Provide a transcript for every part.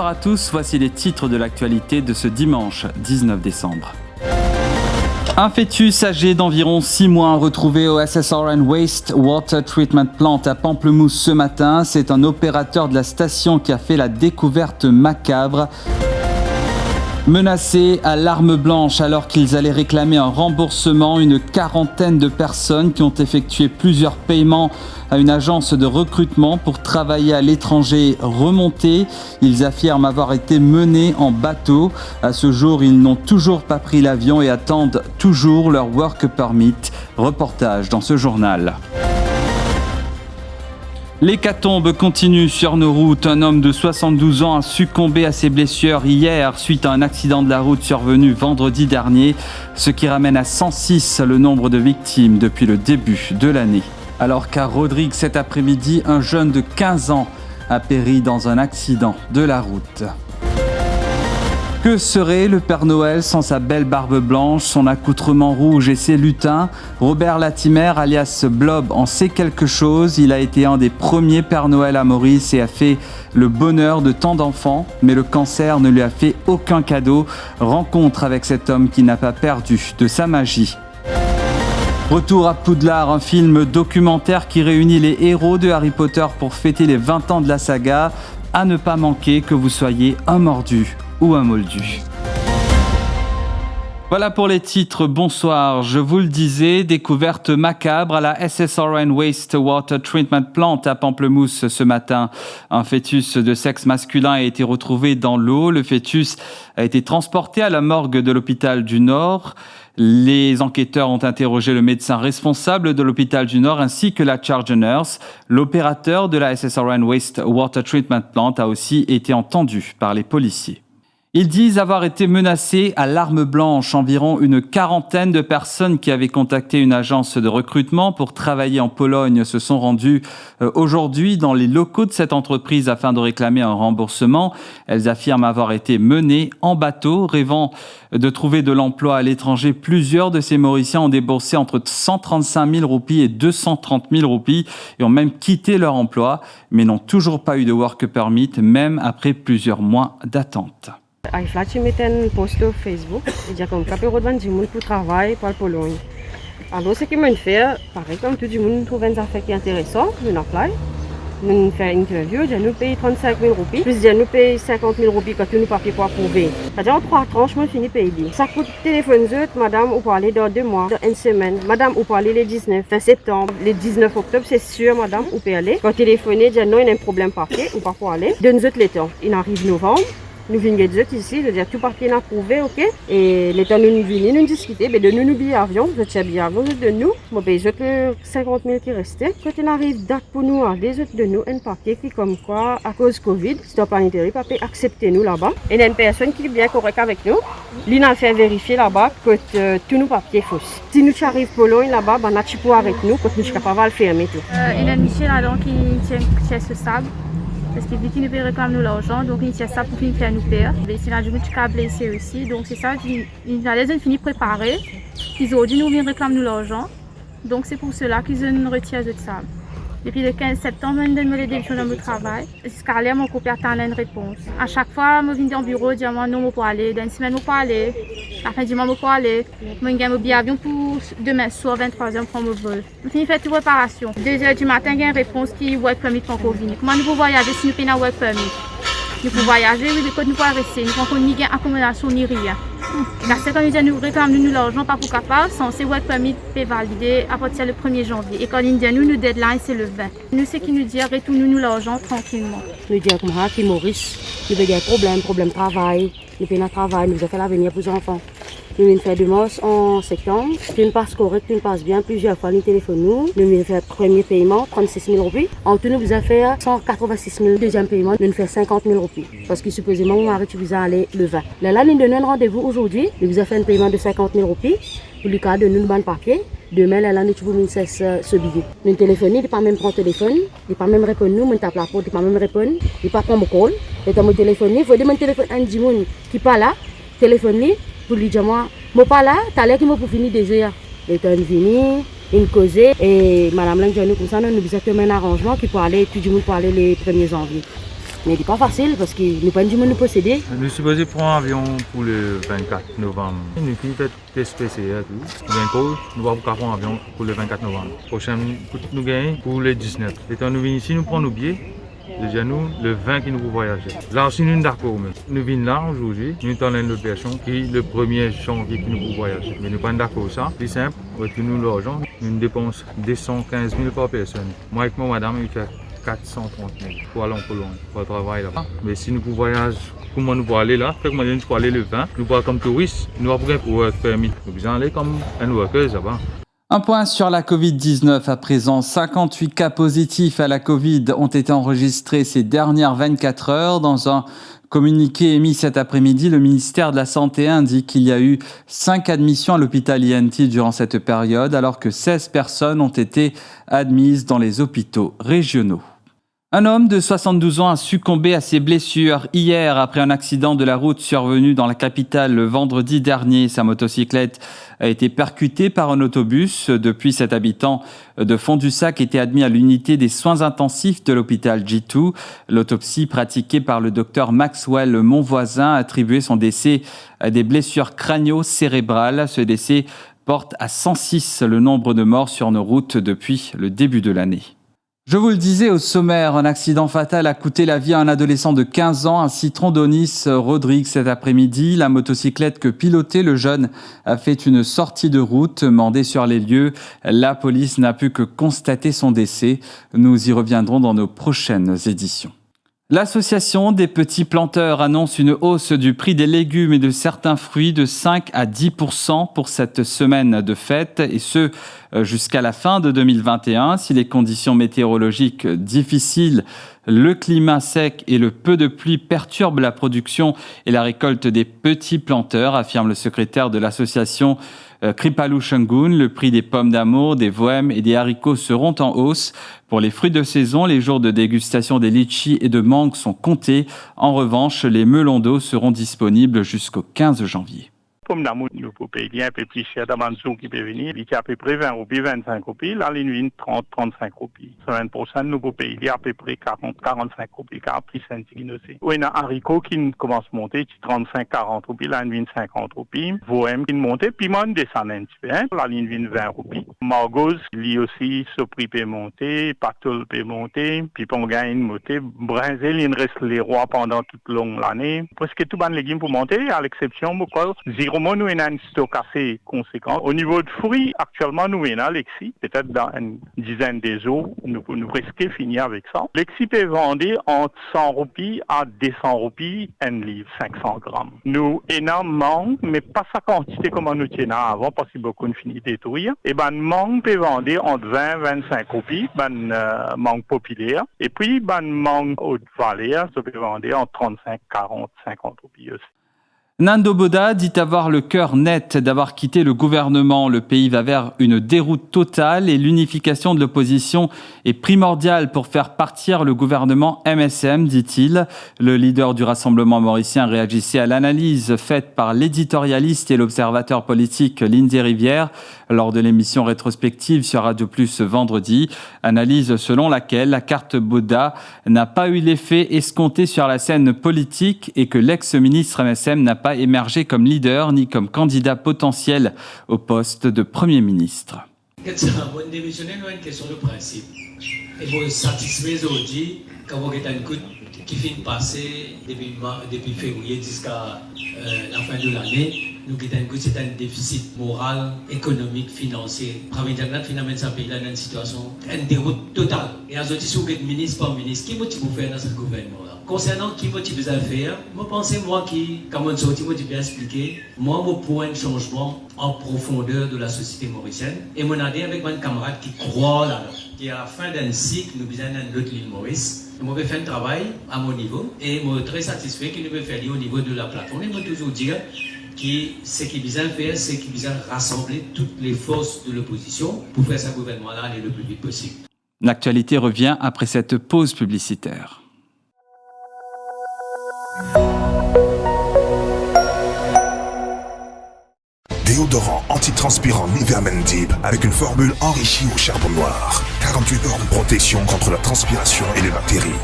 à tous, voici les titres de l'actualité de ce dimanche 19 décembre. Un fœtus âgé d'environ 6 mois retrouvé au SSRN Waste Water Treatment Plant à Pamplemousse ce matin. C'est un opérateur de la station qui a fait la découverte macabre. Menacés à l'arme blanche alors qu'ils allaient réclamer un remboursement, une quarantaine de personnes qui ont effectué plusieurs paiements à une agence de recrutement pour travailler à l'étranger remontés. Ils affirment avoir été menés en bateau. À ce jour, ils n'ont toujours pas pris l'avion et attendent toujours leur work permit. Reportage dans ce journal. L'hécatombe continue sur nos routes. Un homme de 72 ans a succombé à ses blessures hier suite à un accident de la route survenu vendredi dernier, ce qui ramène à 106 le nombre de victimes depuis le début de l'année. Alors qu'à Rodrigue cet après-midi, un jeune de 15 ans a péri dans un accident de la route. Que serait le Père Noël sans sa belle barbe blanche, son accoutrement rouge et ses lutins? Robert Latimer, alias Blob, en sait quelque chose. Il a été un des premiers Père Noël à Maurice et a fait le bonheur de tant d'enfants. Mais le cancer ne lui a fait aucun cadeau. Rencontre avec cet homme qui n'a pas perdu de sa magie. Retour à Poudlard, un film documentaire qui réunit les héros de Harry Potter pour fêter les 20 ans de la saga. À ne pas manquer, que vous soyez un mordu ou un moldu. Voilà pour les titres, bonsoir. Je vous le disais, découverte macabre à la SSRN Waste Water Treatment Plant à Pamplemousse ce matin. Un fœtus de sexe masculin a été retrouvé dans l'eau. Le fœtus a été transporté à la morgue de l'hôpital du Nord. Les enquêteurs ont interrogé le médecin responsable de l'hôpital du Nord ainsi que la charge nurse. L'opérateur de la SSRN Waste Water Treatment Plant a aussi été entendu par les policiers. Ils disent avoir été menacés à l'arme blanche. Environ une quarantaine de personnes qui avaient contacté une agence de recrutement pour travailler en Pologne se sont rendues aujourd'hui dans les locaux de cette entreprise afin de réclamer un remboursement. Elles affirment avoir été menées en bateau, rêvant de trouver de l'emploi à l'étranger. Plusieurs de ces Mauriciens ont déboursé entre 135 000 roupies et 230 000 roupies et ont même quitté leur emploi, mais n'ont toujours pas eu de work permit, même après plusieurs mois d'attente. Aí flat met een post op Facebook e dia comme capé rodvan du monde pour travail pour la Pologne. Alors ce que moi faire, pareil comme tout le monde trouve une affaire qui est intéressant, nous apply, nous fait une interview, nous paye 35 000 roupies, plus nous paye 50 000 roupies quand nous papiers pour approuver. C'est-à-dire en 3 tranches, moi fini payer. Ça coûte téléphone madame, ou parler dans 2 mois, dans une semaine, madame, ou parler les 19 fin septembre, les 19 octobre, c'est sûr madame, ou peut aller. Quand téléphoner, dire non, il y a un problème papier, ou pas pour aller. De nous autres les temps, il arrive novembre. Nous venons de ici, je veux dire tout papier approuvé, ok? Et les temps nous venons, nous discuter, mais de nous billets avion, je tiens billet avion de nous, moi ben je que 50 000 qui restaient. Quand il arrive date pour nous, des autres de nous, un papier qui comme quoi, à cause Covid, stop sanitaire, papier accepter nous là-bas. Et il y a une personne qui est bien correcte avec nous, lui nous fait vérifier là-bas que tous nos papiers faux. Si nous arrivons Pologne là-bas, ben on a pour avec nous, quand nous sommes capables de le fermer tout. Il y a Michel là qui tient ce sable. Parce qu'il dit qu'il nous réclame nous l'argent, donc il tient ça pour qu'il faire nous payer. C'est la journée qui a blessé aussi, donc c'est ça, ils ont fini préparer. Ils ont dit nous viennent réclamer nous l'argent, donc c'est pour cela qu'ils ont retiré de ça. Depuis le 15 septembre, je donne les démissions dans mon travail. Jusqu'à là, mon copain attend une réponse. À chaque fois, je viens dans le bureau, je dis non, je peux aller. Dans une semaine, je peux aller. La fin du mois, je peux aller. Je gagne mon billet avion pour demain soir, 23h, pour mon vol. Je finis de faire toute réparation. 2h du matin, il y a une réponse qui est work permit pour venir. Comment nous pouvons voyager si nous payons un work permit? Nous pouvons voyager, oui, mais quand nous pouvons rester, nous pouvons ni gagner accommodation ni rien. Parce que quand nous disons nous réclamons nous l'argent pas pour capable, c'est work permit est validé à partir du 1er janvier. Et quand nous disons nous deadline c'est le 20. Nous c'est qui nous dit retournez nous l'argent tranquillement. Nous disons comme ça qui Maurice, il y a des problèmes de travail, nous payons le travail, nous avons fait l'avenir pour les enfants. Nous venons faire démarche en septembre. Une passe correcte, une passe bien. Plusieurs fois, nous téléphonons. Nous venons faire premier paiement, 36 000 roupies. En tout, nous avons fait 186 000. Deuxième paiement, nous avons fait 50 000 roupies. Parce que supposément, mon mari, tu vous as allé le 20. Là, nous donnons un rendez-vous aujourd'hui. Nous avons fait un paiement de 50 000 roupies. Pour le cas de nous, nous papier. Demain, là, nous avons ce billet. Nous téléphonons, il ne pas même prendre le téléphone. Il ne pas même répondre. Nous, tape la porte, il ne pas même répondre. Il ne pas prendre mon call. Il ne téléphone. Il faut demander mon téléphone à un Jimoun qui n'est pas là. Téléphoner. Pour lui dire moi, je ne suis pas là, tu as l'air qu'il m'a pour finir déjà. Et tu es venu, une causée, et madame Lange, comme ça, nous avons fait un arrangement qui peut aller, tout le monde peut aller les 1er janvier. Mais il n'est pas facile parce que nous pas du monde nous posséder. Nous sommes supposés prendre un avion pour le 24 novembre. Nous avons fait test PCR tout. Nous avons nous allons prendre un avion pour le 24 novembre. Prochain nous gagnons pour le 19. Étant nous venons ici, nous prenons nos billets. Déjà nous, le 20 qui nous pour voyager. Là aussi nous sommes d'accord. Nous venons là aujourd'hui, nous sommes dans l'autre version qui est le 1er janvier qui nous pour voyager. Mais nous ne sommes pas d'accord ça. C'est simple, retournons l'argent. Nous dépensons 215 000 par personne. Moi avec mon madame, il fait 430 000 pour aller en Pologne, pour travailler là. Mais si nous pouvons voyager, comment nous pouvons aller là? Comment nous pouvons aller le 20? Nous pouvons comme touristes, nous avons un work permit. Nous pouvons aller comme un worker là-bas. Un point sur la Covid-19 à présent. 58 cas positifs à la Covid ont été enregistrés ces dernières 24 heures. Dans un communiqué émis cet après-midi, le ministère de la Santé indique qu'il y a eu 5 admissions à l'hôpital INT durant cette période, alors que 16 personnes ont été admises dans les hôpitaux régionaux. Un homme de 72 ans a succombé à ses blessures hier après un accident de la route survenu dans la capitale le vendredi dernier. Sa motocyclette a été percutée par un autobus. Depuis, cet habitant de Fond-du-Sac était admis à l'unité des soins intensifs de l'hôpital G2. L'autopsie pratiquée par le docteur Maxwell Monvoisin a attribué son décès à des blessures crânio-cérébrales. Ce décès porte à 106 le nombre de morts sur nos routes depuis le début de l'année. Je vous le disais au sommaire, un accident fatal a coûté la vie à un adolescent de 15 ans, un Citron d'Onis Rodrigue cet après-midi. La motocyclette que pilotait le jeune a fait une sortie de route, mandée sur les lieux. La police n'a pu que constater son décès. Nous y reviendrons dans nos prochaines éditions. L'association des petits planteurs annonce une hausse du prix des légumes et de certains fruits de 5 à 10% pour cette semaine de fête, et ce jusqu'à la fin de 2021. Si les conditions météorologiques difficiles, le climat sec et le peu de pluie perturbent la production et la récolte des petits planteurs, affirme le secrétaire de l'association Kripalu Shengun. Le prix des pommes d'amour, des voèmes et des haricots seront en hausse. Pour les fruits de saison, les jours de dégustation des litchis et de mangues sont comptés. En revanche, les melons d'eau seront disponibles jusqu'au 15 janvier. Pomme d'amour, nous pouvons payer un peu plus cher d'Amanzou qui peut venir. Il y a à peu près 20 roupies, 25 roupies. Là, il y a 30, 35 roupies. 20%, nous pouvons payer à peu près 40, 45 roupies, car plus c'est innocent. Oui, il y a un haricot qui commence à monter, 35, 40 roupies. Là, il y a 50 roupies. Voem qui monte, puis moi, on descend un petit peu. Là, il y a 20 roupies. Margose, lui aussi, ce prix peut monter, Patol peut monter, puis Ponga, il monte. Brinzel, il reste les rois pendant toute longue l'année. Presque tout les légumes pour monter, à l'exception, pourquoi? Nous avons un stock assez conséquent. Au niveau de fruits, actuellement, nous avons Lexi. Peut-être dans une dizaine des eaux, nous presque fini avec ça. Lexi peut vendre entre 100 roupies à 200 roupies un livre, 500 grammes. Nous énormément, mais pas sa quantité comme nous tenions avant, parce que beaucoup de fini détruire. Et mangue peut vendre entre 20 et 25 roupies, mangue populaire. Et puis, mangue haute valeur, ça peut vendre entre 35, 40, 50 roupies aussi. Nando Boda dit avoir le cœur net d'avoir quitté le gouvernement. Le pays va vers une déroute totale et l'unification de l'opposition est primordiale pour faire partir le gouvernement MSM, dit-il. Le leader du Rassemblement mauricien réagissait à l'analyse faite par l'éditorialiste et l'observateur politique Lindsay Rivière lors de l'émission rétrospective sur Radio Plus vendredi. Analyse selon laquelle la carte Boda n'a pas eu l'effet escompté sur la scène politique et que l'ex-ministre MSM n'a pas émergé comme leader ni comme candidat potentiel au poste de Premier ministre. C'est un bon démissionnaire, une question de principe. Et vous satisfait aujourd'hui quand vous avez un coup qui finit de passer depuis février jusqu'à la fin de l'année. Nous avons c'est un déficit moral, économique, financier. Finalement, ça pays là dans une situation, une déroute totale. Et à ce si vous êtes ministre par ministre, qui motive vous faire dans ce gouvernement-là? Concernant qui motive vous faire, moi pensez moi qui, comme on sorti, moi bien expliquer, moi pour un changement en profondeur de la société mauricienne. Et mon adhère avec mes camarades qui croient là-dedans. Et à la fin d'un cycle, nous besoin d'un autre l'île Maurice. Moi, je fais un travail à mon niveau et je suis très satisfait qu'il me fait au niveau de la plateforme. Et je toujours dire que ce qui besoin faire, c'est qu'il besoin rassembler toutes les forces de l'opposition pour faire ce gouvernement-là aller le plus vite possible. L'actualité revient après cette pause publicitaire. Déodorant antitranspirant Nivea Men Deep avec une formule enrichie au charbon noir. 48 heures de protection contre la transpiration et les bactéries.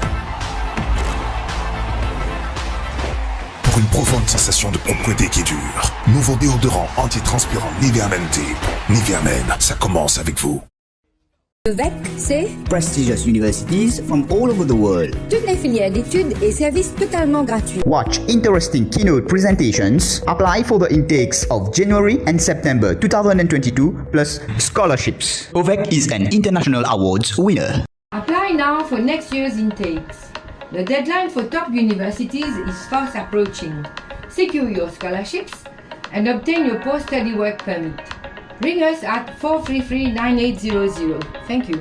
pour une profonde sensation de propreté qui dure. Nouveau déodorant antitranspirant Nivea Men Deep. Nivea Men, ça commence avec vous. VEC, c'est prestigious universities from all over the world. toutes les filières d'études et services totalement gratuits. Watch interesting keynote presentations. Apply for the intakes of January and September 2022 plus scholarships. OVEC is an international awards winner. Apply now for next year's intakes. The deadline for top universities is fast approaching. Secure your scholarships and obtain your post-study work permit. Ring us at 433-9800. Thank you.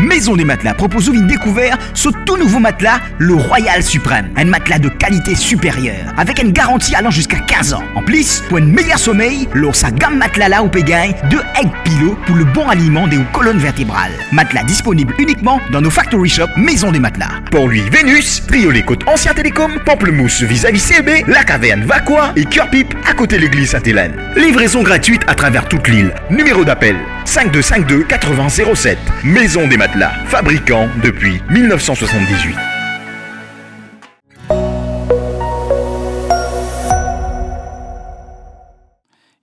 Maison des Matelas propose une découverte ce tout nouveau matelas, le Royal Supreme. Un matelas de qualité supérieure, avec une garantie allant jusqu'à 15 ans. En plus, pour un meilleur sommeil, l'or sa gamme matelas là au Pégain de Egg Pillow pour le bon alignement des colonnes vertébrales. Matelas disponible uniquement dans nos factory shops Maison des Matelas. Port-Louis Vénus, Triolet Côte Ancien Télécom, Pamplemousse vis-à-vis CB, La Caverne Vacois et Cœur-Pipe à côté de l'église Sainte-Hélène. Livraison gratuite à travers toute l'île. Numéro d'appel 5252 80 07. Maison des Matelas, fabricant depuis 1978.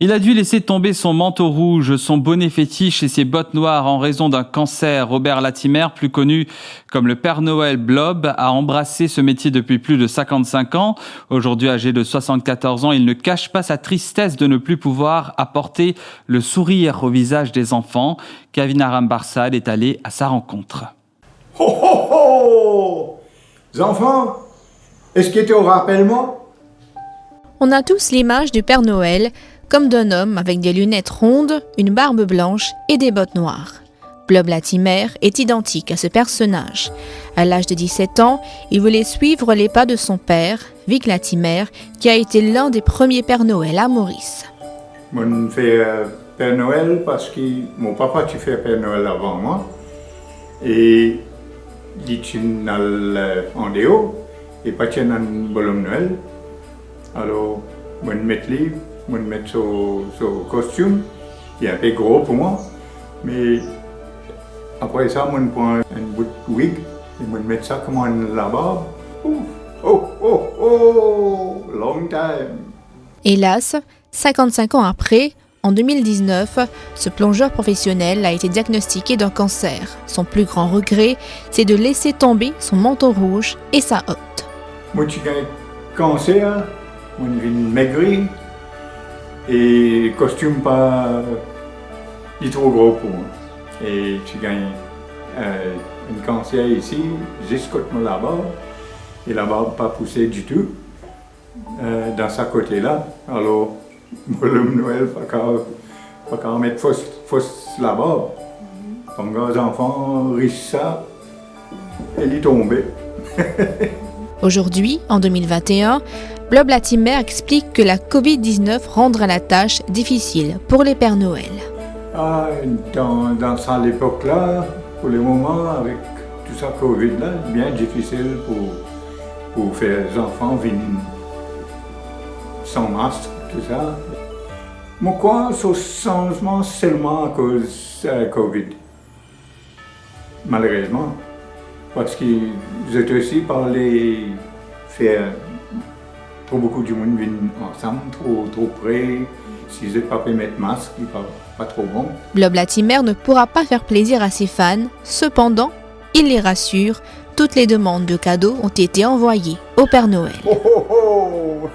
Il a dû laisser tomber son manteau rouge, son bonnet fétiche et ses bottes noires en raison d'un cancer. Robert Latimer, plus connu comme le Père Noël Blob, a embrassé ce métier depuis plus de 55 ans. Aujourd'hui âgé de 74 ans, il ne cache pas sa tristesse de ne plus pouvoir apporter le sourire au visage des enfants. Kevin Aram-Barsad est allé à sa rencontre. Ho ho ho! Les enfants, est-ce que tu te rappelles moi? On a tous l'image du Père Noël, comme d'un homme avec des lunettes rondes, une barbe blanche et des bottes noires. Blob Latimer est identique à ce personnage. À l'âge de 17 ans, il voulait suivre les pas de son père, Vic Latimer, qui a été l'un des premiers Pères Noël à Maurice. Je fais Père Noël parce que mon papa tu fait Père Noël avant moi. Et il est en déo et pas un bonhomme Noël. Alors, je mets le livre. Je vais mettre son costume, qui est un peu gros pour moi, mais après ça, je prends un bout de wig et je vais mettre ça comme la barbe. Long time! Hélas, 55 ans après, en 2019, ce plongeur professionnel a été diagnostiqué d'un cancer. Son plus grand regret, c'est de laisser tomber son manteau rouge et sa hotte. Moi, j'ai un cancer, je suis maigri. Et le costume pas il est trop gros pour moi. Et tu gagnes un cancer ici, juste côté la barbe. Et la barbe pas poussée du tout dans sa côté-là. Alors, le Noël, pas qu'à mettre fausse la barbe. Comme les enfants riches ça, elle est tombée. Aujourd'hui, en 2021, Blob Latimer explique que la Covid-19 rendra la tâche difficile pour les Pères Noël. Dans cette époque-là, pour le moment, avec tout ça Covid-là, c'est bien difficile pour faire les enfants venir sans masque, tout ça. Moi, quoi, ce changement seulement à cause de Covid. Malheureusement. Parce que j'ai aussi parlé faire trop beaucoup de monde viennent ensemble, trop près. Si je n'ai pas pu mettre masque, il n'est pas trop bon. Blob Latimer ne pourra pas faire plaisir à ses fans. Cependant, il les rassure, toutes les demandes de cadeaux ont été envoyées au Père Noël. Oh oh oh!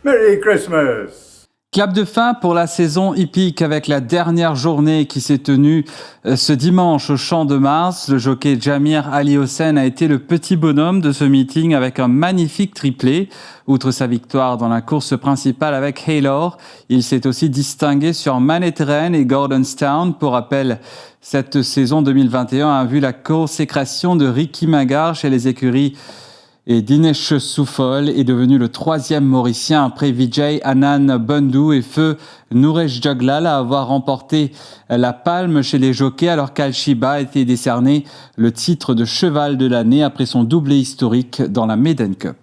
Merry Christmas! Clap de fin pour la saison hippique avec la dernière journée qui s'est tenue ce dimanche au Champ de Mars. Le jockey Jamir Ali Hossein a été le petit bonhomme de ce meeting avec un magnifique triplé. Outre sa victoire dans la course principale avec Haylor, il s'est aussi distingué sur Manhattan et Gordonstown. Pour rappel, cette saison 2021 a vu la consécration de Ricky Magar chez les écuries et Dinesh Soufol est devenu le 3e Mauricien après Vijay Anand Bundu et feu Nuresh Jaglal à avoir remporté la palme chez les jockeys alors qu'Al-Shiba a été décerné le titre de cheval de l'année après son doublé historique dans la Maiden Cup.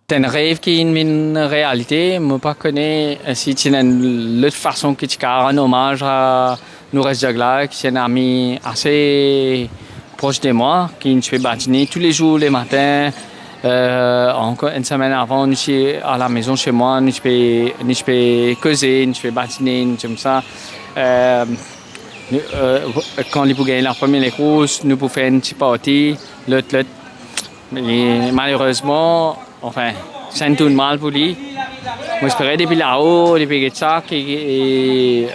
C'est un rêve qui est une réalité. Je ne pas connais si c'est une autre façon que tu as un hommage à Nuresh Jaglal, qui est un ami assez proche de moi, qui me fait bâtiner tous les jours, les matins. Encore une semaine avant, nous sommes à la maison chez moi, nous peux causer, nous peux patiner, nous comme ça. Quand nous gagnons la première course, nous pouvons faire une petite partie, l'autre. Mais malheureusement, enfin, c'est tout mal pour lui. Moi, j'espérais depuis là-haut, depuis ça, et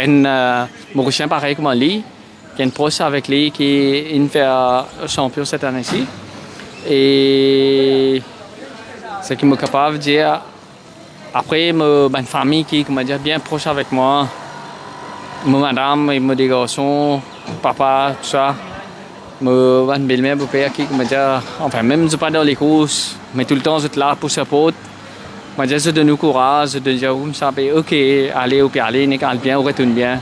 un Mauricien pareil comme lui, qui est une proche avec lui, qui est une champion cette année-ci. Et ce qui me capable de dire, après, ma famille qui est bien proche avec moi, ma madame et mes garçons, papa, tout ça, ma belle-mère, mon père qui me dit, enfin, même je ne suis pas dans les courses, mais tout le temps, je suis là pour support. Je donne courage, je dis, ok, allez, au aller, n'est-ce bien, on retourne bien.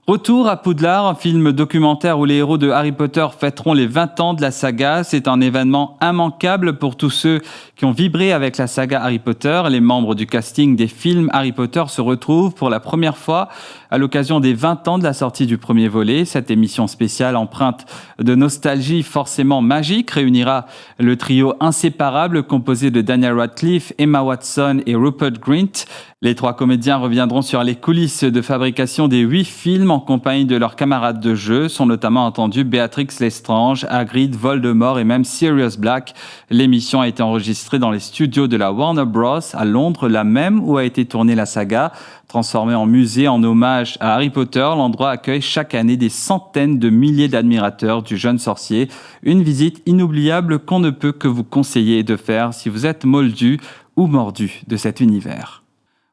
Retour à Poudlard, un film documentaire où les héros de Harry Potter fêteront les 20 ans de la saga. C'est un événement immanquable pour tous ceux qui ont vibré avec la saga Harry Potter. Les membres du casting des films Harry Potter se retrouvent pour la première fois à l'occasion des 20 ans de la sortie du premier volet. Cette émission spéciale empreinte de nostalgie forcément magique réunira le trio inséparable composé de Daniel Radcliffe, Emma Watson et Rupert Grint. Les trois comédiens reviendront sur les coulisses de fabrication des 8 films en compagnie de leurs camarades de jeu. Sont notamment entendus Béatrix Lestrange, Hagrid, Voldemort et même Sirius Black. L'émission a été enregistrée dans les studios de la Warner Bros. À Londres, là même où a été tournée la saga. Transformé en musée en hommage à Harry Potter, l'endroit accueille chaque année des centaines de milliers d'admirateurs du jeune sorcier. Une visite inoubliable qu'on ne peut que vous conseiller de faire si vous êtes moldu ou mordu de cet univers.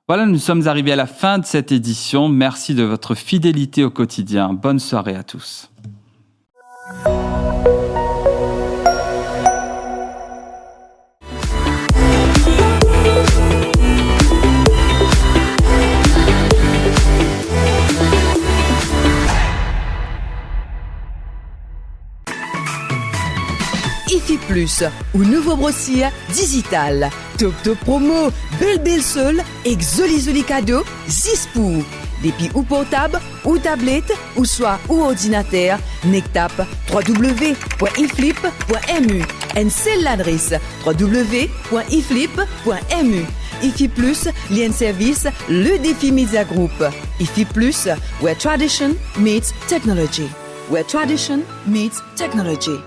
Voilà, nous sommes arrivés à la fin de cette édition. Merci de votre fidélité au quotidien. Bonne soirée à tous. IFI Plus, ou nouveau brossier digital. Top promo, belle seule, exoli cadeau, 6 pour. Depuis ou portable, ou tablette, ou soit ou ordinateur, nectap www.iflip.mu. Et c'est l'adresse www.iflip.mu. IFI Plus, lien service, le défi Media Group. IFI Plus, where tradition meets technology. Where tradition meets technology.